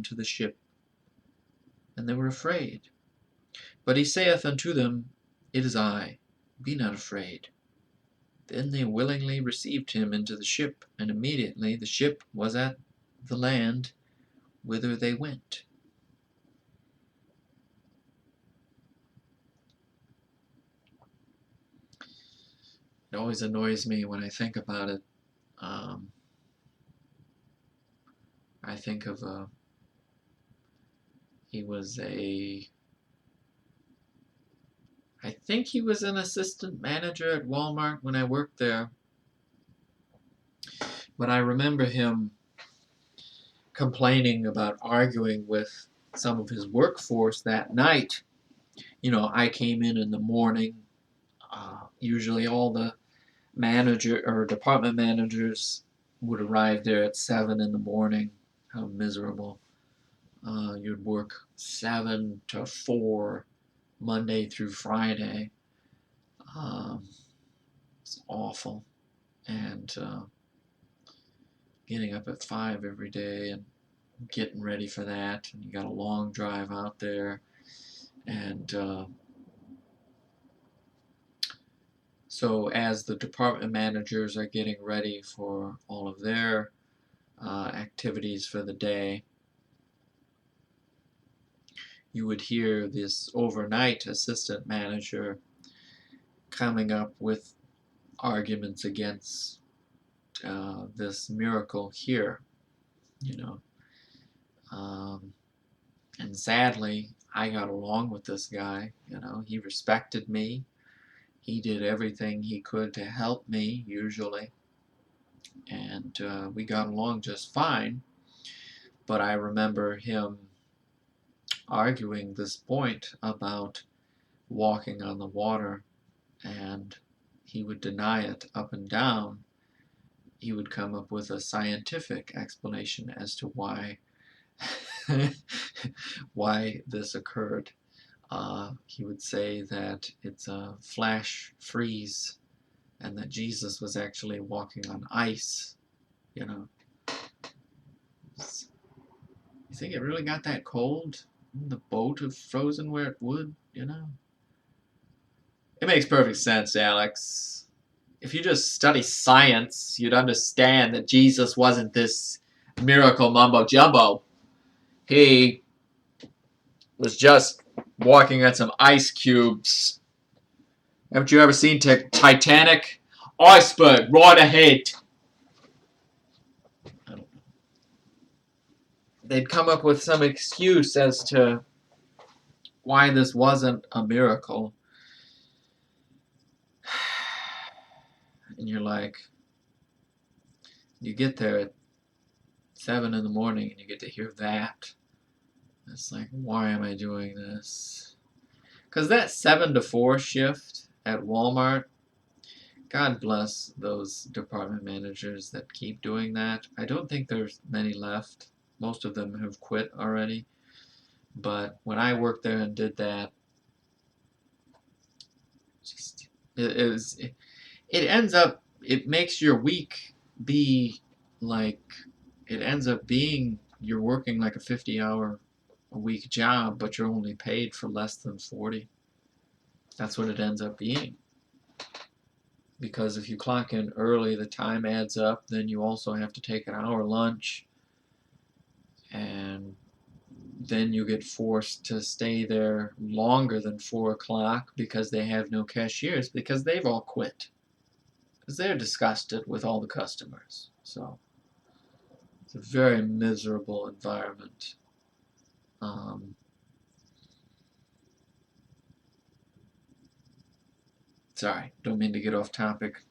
unto the ship, and they were afraid. But he saith unto them, It is I, be not afraid. Then they willingly received him into the ship, and immediately the ship was at the land whither they went. It always annoys me when I think about it. I think of I think he was an assistant manager at Walmart when I worked there. But I remember him complaining about arguing with some of his workforce that night. You know, I came in the morning. Usually all the manager or department managers would arrive there at 7 in the morning. How miserable. You'd work 7 to 4 Monday through Friday. It's awful. And getting up at 5 every day and getting ready for that. And you got a long drive out there. And so as the department managers are getting ready for all of their activities for the day, you would hear this overnight assistant manager coming up with arguments against this miracle here, you know. And sadly, I got along with this guy, you know. He respected me. He did everything he could to help me, usually. And we got along just fine. But I remember him arguing this point about walking on the water, and he would deny it up and down. He would come up with a scientific explanation as to why why this occurred. He would say that it's a flash freeze and that Jesus was actually walking on ice, you know. You think it really got that cold? The boat have frozen where it would, you know? It makes perfect sense, Alex. If you just study science, you'd understand that Jesus wasn't this miracle mumbo jumbo. He was just walking on some ice cubes. Haven't you ever seen Titanic? Iceberg, right ahead. I don't know. They'd come up with some excuse as to why this wasn't a miracle. And you're like, you get there at 7 in the morning and you get to hear that. It's like, why am I doing this? Because that 7 to 4 shift at Walmart, God bless those department managers that keep doing that. I don't think there's many left. Most of them have quit already. But when I worked there and did that, it ends up, it makes your week be like, it ends up being you're working like a 50-hour-a-week job, but you're only paid for less than 40. That's what it ends up being. Because if you clock in early, the time adds up. Then you also have to take an hour lunch. And then you get forced to stay there longer than 4 o'clock because they have no cashiers, because they've all quit. Because they're disgusted with all the customers. So it's a very miserable environment. Sorry, don't mean to get off topic.